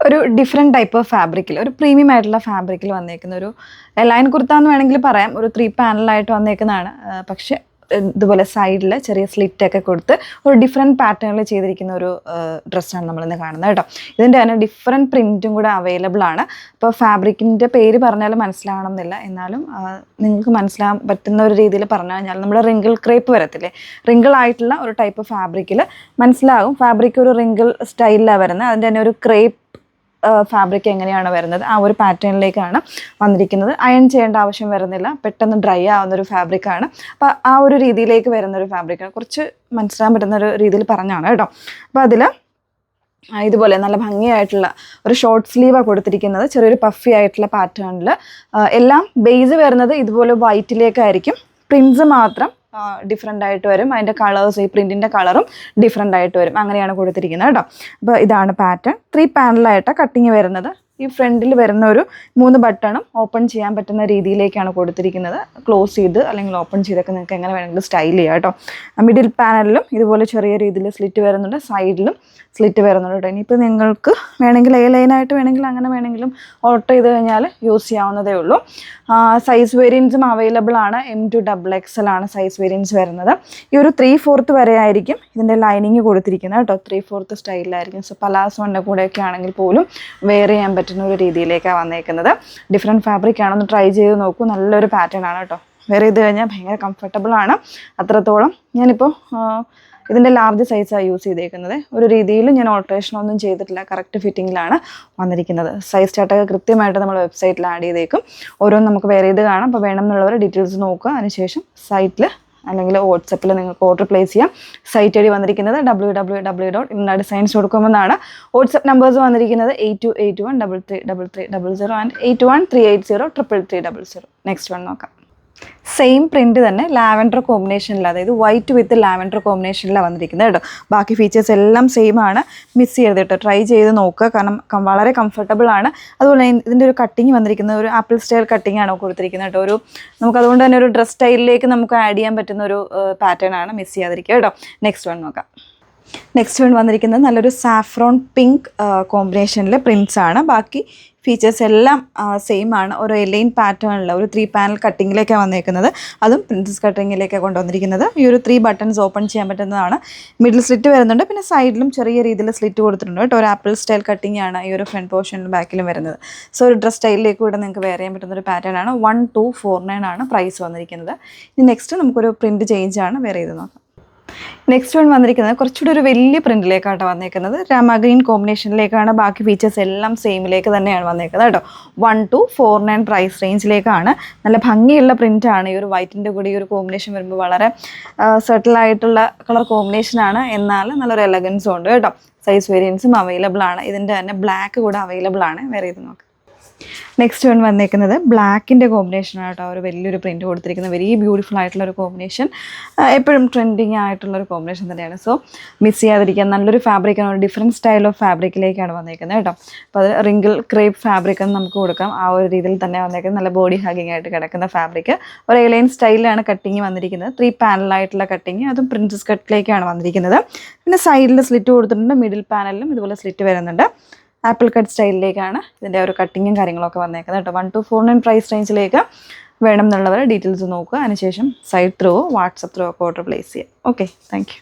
ഒരു different type of ഫാബ്രിക്കിൽ, ഒരു പ്രീമിയം ആയിട്ടുള്ള ഫാബ്രിക്കിൽ വന്നേക്കുന്ന ഒരു ലൈൻ കുർത്ത എന്ന് വേണമെങ്കിൽ പറയാം. ഒരു 3 പാനലായിട്ട് വന്നേക്കുന്നതാണ്. പക്ഷേ ഇതുപോലെ സൈഡിൽ ചെറിയ സ്ലിറ്റൊക്കെ കൊടുത്ത് ഒരു ഡിഫറെൻറ്റ് പാറ്റേണിൽ ചെയ്തിരിക്കുന്ന ഒരു ഡ്രസ്സാണ് നമ്മളിന്ന് കാണുന്നത് കേട്ടോ. ഇതിൻ്റെ തന്നെ ഡിഫറെൻറ്റ് പ്രിൻറ്റും കൂടെ അവൈലബിൾ ആണ്. അപ്പോൾ ഫാബ്രിക്കിൻ്റെ പേര് പറഞ്ഞാലും മനസ്സിലാവണം എന്നില്ല, എന്നാലും നിങ്ങൾക്ക് മനസ്സിലാകാൻ പറ്റുന്ന ഒരു രീതിയിൽ പറഞ്ഞു കഴിഞ്ഞാൽ നമ്മൾ റിങ്കിൾ ക്രേപ്പ് വരത്തില്ലേ, റിങ്കിൾ ആയിട്ടുള്ള ഒരു ടൈപ്പ് ഫാബ്രിക്കിൽ മനസ്സിലാകും. ഫാബ്രിക് ഒരു റിങ്കിൾ സ്റ്റൈലിലാണ് വരുന്നത്. അതിൻ്റെ തന്നെ ഒരു ക്രേപ്പ് ഫാബ്രിക് എങ്ങനെയാണ് വരുന്നത് ആ ഒരു പാറ്റേണിലേക്കാണ് വന്നിരിക്കുന്നത്. അയൺ ചെയ്യേണ്ട ആവശ്യം വരുന്നില്ല, പെട്ടെന്ന് ഡ്രൈ ആവുന്നൊരു ഫാബ്രിക്കാണ്. അപ്പോൾ ആ ഒരു രീതിയിലേക്ക് വരുന്നൊരു ഫാബ്രിക്കാണ്. കുറച്ച് മനസ്സിലാകാൻ പറ്റുന്ന ഒരു രീതിയിൽ പറഞ്ഞാണ് കേട്ടോ. അപ്പോൾ അതിൽ ഇതുപോലെ നല്ല ഭംഗിയായിട്ടുള്ള ഒരു ഷോർട്ട് സ്ലീവാണ് കൊടുത്തിരിക്കുന്നത്, ചെറിയൊരു പഫി ആയിട്ടുള്ള പാറ്റേണിൽ. എല്ലാം ബേസ് വരുന്നത് ഇതുപോലെ വൈറ്റിലേക്കായിരിക്കും. പ്രിൻസ് മാത്രം ഡിഫറെൻ്റ് ആയിട്ട് വരും. അതിൻ്റെ കളേഴ്സ്, ഈ പ്രിൻറ്റിൻ്റെ കളറും ഡിഫറെൻ്റ് ആയിട്ട് വരും. അങ്ങനെയാണ് കൊടുത്തിരിക്കുന്നത് കേട്ടോ. അപ്പോൾ ഇതാണ് പാറ്റേൺ. 3 പാനലായിട്ടാണ് കട്ടിങ് വരുന്നത്. ഈ ഫ്രണ്ടിൽ വരുന്ന ഒരു 3 ബട്ടണും ഓപ്പൺ ചെയ്യാൻ പറ്റുന്ന രീതിയിലേക്കാണ് കൊടുത്തിരിക്കുന്നത്. ക്ലോസ് ചെയ്ത് അല്ലെങ്കിൽ ഓപ്പൺ ചെയ്തൊക്കെ നിങ്ങൾക്ക് എങ്ങനെ വേണമെങ്കിലും സ്റ്റൈൽ ചെയ്യാം കേട്ടോ. മിഡിൽ പാനലിലും ഇതുപോലെ ചെറിയ രീതിയിൽ സ്ലിറ്റ് വരുന്നുണ്ട്, സൈഡിലും സ്ലിറ്റ് വരുന്നുണ്ട് കേട്ടോ. ഇനിയിപ്പോൾ നിങ്ങൾക്ക് വേണമെങ്കിൽ ലൈനായിട്ട് വേണമെങ്കിൽ അങ്ങനെ വേണമെങ്കിലും ഓർഡർ ചെയ്ത് കഴിഞ്ഞാൽ യൂസ് ചെയ്യാവുന്നതേ ഉള്ളൂ. സൈസ് വേരിയൻസും അവൈലബിൾ ആണ്. M to XXL ആണ് സൈസ് വേരിയൻസ് വരുന്നത്. ഈ ഒരു 3/4 വരെ ആയിരിക്കും ഇതിൻ്റെ ലൈനിങ് കൊടുത്തിരിക്കുന്നത് കേട്ടോ. 3/4 സ്റ്റൈലിലായിരിക്കും. സോ പലാസോൻ്റെ കൂടെയൊക്കെ ആണെങ്കിൽ പോലും വെയർ ചെയ്യാൻ പറ്റുന്ന ഒരു രീതിയിലേക്കാണ് വന്നേക്കുന്നത്. ഡിഫറെൻറ്റ് ഫാബ്രിക് ആണെന്ന് ട്രൈ ചെയ്ത് നോക്കൂ. നല്ലൊരു പാറ്റേൺ ആണ് കേട്ടോ. വെയർ ചെയ്ത് കഴിഞ്ഞാൽ ഭയങ്കര കംഫർട്ടബിൾ ആണ്. അത്രത്തോളം ഞാനിപ്പോൾ ഇതിൻ്റെ ലാർജ് സൈസാണ് യൂസ് ചെയ്തേക്കുന്നത്. ഒരു രീതിയിൽ ഞാൻ ഓൾട്രേഷനൊന്നും ചെയ്തിട്ടില്ല, കറക്റ്റ് ഫിറ്റിങ്ങിലാണ് വന്നിരിക്കുന്നത്. സൈസ് ചാർട്ടൊക്കെ കൃത്യമായിട്ട് നമ്മൾ വെബ്സൈറ്റിൽ ആഡ് ചെയ്തേക്കും. ഓരോന്നും നമുക്ക് വെയർ ചെയ്ത് കാണാം. അപ്പോൾ വേണം എന്നുള്ളവർ ഡീറ്റെയിൽസ് നോക്കുക. അതിനുശേഷം സൈറ്റിൽ അല്ലെങ്കിൽ വാട്സപ്പിൽ നിങ്ങൾക്ക് ഓർഡർ പ്ലേസ് ചെയ്യാം. സൈറ്റ് വഴി വന്നിരിക്കുന്നത് www.imnadesigns.com എന്നാണ്. വാട്സപ്പ് നമ്പേഴ്സ് വന്നിരിക്കുന്നത് 8281333300 ആൻഡ് 8138038000. നെക്സ്റ്റ് വൺ നോക്കാം. സെയിം പ്രിൻറ്റ് തന്നെ ലാവൻഡർ കോമ്പിനേഷനിൽ, അതായത് വൈറ്റ് വിത്ത് ലാവൻഡർ കോമ്പിനേഷനിലാണ് വന്നിരിക്കുന്നത് കേട്ടോ. ബാക്കി ഫീച്ചേഴ്സ് എല്ലാം സെയിം ആണ്. മിസ് ചെയ്ത് കേട്ടോ, ട്രൈ ചെയ്ത് നോക്കുക. കാരണം വളരെ കംഫർട്ടബിൾ ആണ്. അതുപോലെ ഇതിൻ്റെ ഒരു കട്ടിങ് വന്നിരിക്കുന്നത് ഒരു ആപ്പിൾ സ്റ്റൈൽ കട്ടിങ് ആണ് കൊടുത്തിരിക്കുന്നത് കേട്ടോ. ഒരു നമുക്ക് അതുകൊണ്ട് തന്നെ ഒരു ഡ്രസ് സ്റ്റൈലിലേക്ക് നമുക്ക് ആഡ് ചെയ്യാൻ പറ്റുന്ന ഒരു പാറ്റേൺ ആണ്. മിസ് ചെയ്യാതിരിക്കുക കേട്ടോ. നെക്സ്റ്റ് വൺ നോക്കാം. നെക്സ്റ്റ് വൺ വന്നിരിക്കുന്നത് നല്ലൊരു സാഫ്രോൺ പിങ്ക് കോമ്പിനേഷനിലെ പ്രിൻസ് ആണ്. ബാക്കി ഫീച്ചേഴ്സ് എല്ലാം സെയിം ആണ്. ഒരു എലൈൻ പാറ്റേണിൽ ഒരു 3 പാനൽ കട്ടിങ്ങിലേക്കാണ് വന്നേക്കുന്നത്. അതും പ്രിൻസസ് കട്ടിങ്ങിലേക്കാണ് കൊണ്ടുവന്നിരിക്കുന്നത്. ഈ ഒരു 3 ബട്ടൺസ് ഓപ്പൺ ചെയ്യാൻ പറ്റുന്നതാണ്. മിഡിൽ സ്ലിറ്റ് വരുന്നുണ്ട്, പിന്നെ സൈഡിലും ചെറിയ രീതിയിൽ സ്ലിറ്റ് കൊടുത്തിട്ടുണ്ട് കേട്ടോ. ഒരു ആപ്പിൾ സ്റ്റൈൽ കട്ടിങ് ആണ് ഈ ഒരു ഫ്രണ്ട് പോർഷനിലും ബാക്കിലും വരുന്നത്. സോ ഒരു ഡ്രസ് സ്റ്റൈലിലേക്ക് കൂടെ നിങ്ങൾക്ക് വെയർ ചെയ്യാൻ പറ്റുന്ന ഒരു പാറ്റേൺ ആണ്. 1249 ആണ് പ്രൈസ് വന്നിരിക്കുന്നത്. ഇനി നെക്സ്റ്റ് നമുക്കൊരു പ്രിൻറ്റ് ചേഞ്ച് ആണ് വെയർ ചെയ്ത് നോക്കാം. നെക്സ്റ്റ് വൺ വന്നിരിക്കുന്നത് കുറച്ചുകൂടി ഒരു വലിയ പ്രിൻറ്റിലേക്കാണ് വന്നേക്കുന്നത്. രാമ ഗ്രീൻ കോമ്പിനേഷനിലേക്കാണ്. ബാക്കി ഫീച്ചേഴ്സ് എല്ലാം സെയിമിലേക്ക് തന്നെയാണ് വന്നേക്കുന്നത് കേട്ടോ. 1249 പ്രൈസ് റേഞ്ചിലേക്കാണ്. നല്ല ഭംഗിയുള്ള പ്രിൻ്റാണ്. ഈ ഒരു വൈറ്റിൻ്റെ കൂടി ഈ ഒരു കോമ്പിനേഷൻ വരുമ്പോൾ വളരെ സെറ്റിലായിട്ടുള്ള കളർ കോമ്പിനേഷനാണ്. എന്നാൽ നല്ലൊരു എലഗൻസും ഉണ്ട് കേട്ടോ. സൈസ് വേരിയൻസും അവൈലബിൾ ആണ്. ഇതിൻ്റെ തന്നെ ബ്ലാക്ക് കൂടെ അവൈലബിൾ ആണ്. വേറെ ഇത് നോക്കാം. നെക്സ്റ്റ് വൺ വന്നേക്കുന്നത് ബ്ലാക്കിൻ്റെ കോമ്പിനേഷനാണ് കേട്ടോ. ഒരു വലിയൊരു പ്രിൻറ്റ് കൊടുത്തിരിക്കുന്നത് വെരി ബ്യൂട്ടിഫുൾ ആയിട്ടുള്ളൊരു കോമ്പിനേഷൻ. എപ്പോഴും ട്രെൻഡിങ് ആയിട്ടുള്ളൊരു കോമ്പിനേഷൻ തന്നെയാണ്. സോ മിസ് ചെയ്യാതിരിക്കാൻ നല്ലൊരു ഫാബ്രിക്കാണ്. ഒരു ഡിഫറെൻറ്റ് സ്റ്റൈൽ ഓഫ് ഫാബ്രിക്കിലേക്കാണ് വന്നേക്കുന്നത് കേട്ടോ. അപ്പോൾ അത് റിങ്കിൾ ക്രേപ്പ് ഫാബ്രിക് എന്ന് നമുക്ക് കൊടുക്കാം. ആ ഒരു രീതിയിൽ തന്നെ വന്നേക്കുന്നത്. നല്ല ബോഡി ഹാഗിങ് ആയിട്ട് കിടക്കുന്ന ഫാബ്രിക്. ഒരു എലൈൻ സ്റ്റൈലിലാണ് കട്ടിങ് വന്നിരിക്കുന്നത്. 3 പാനലായിട്ടുള്ള കട്ടിങ്, അതും പ്രിൻസസ് കട്ടിലേക്കാണ് വന്നിരിക്കുന്നത്. പിന്നെ സൈഡിൽ സ്ലിറ്റ് കൊടുത്തിട്ടുണ്ട്. മിഡിൽ പാനലിലും ഇതുപോലെ സ്ലിറ്റ് വരുന്നുണ്ട്. ആപ്പിൾ കട്ട് സ്റ്റൈലിലേക്കാണ് ഇതിൻ്റെ ഒരു കട്ടിങ്ങും കാര്യങ്ങളൊക്കെ വന്നേക്കുന്നത് കേട്ടോ. 1249 പ്രൈസ് റേഞ്ചിലേക്ക് വേണം എന്നുള്ളവർ ഡീറ്റെയിൽസ് നോക്കുക. അതിനുശേഷം സൈറ്റ് ത്രൂ വാട്സപ്പ് ത്രൂ ഒക്കെ ഓർഡർ പ്ലേസ് ചെയ്യുക. Okay, thank you.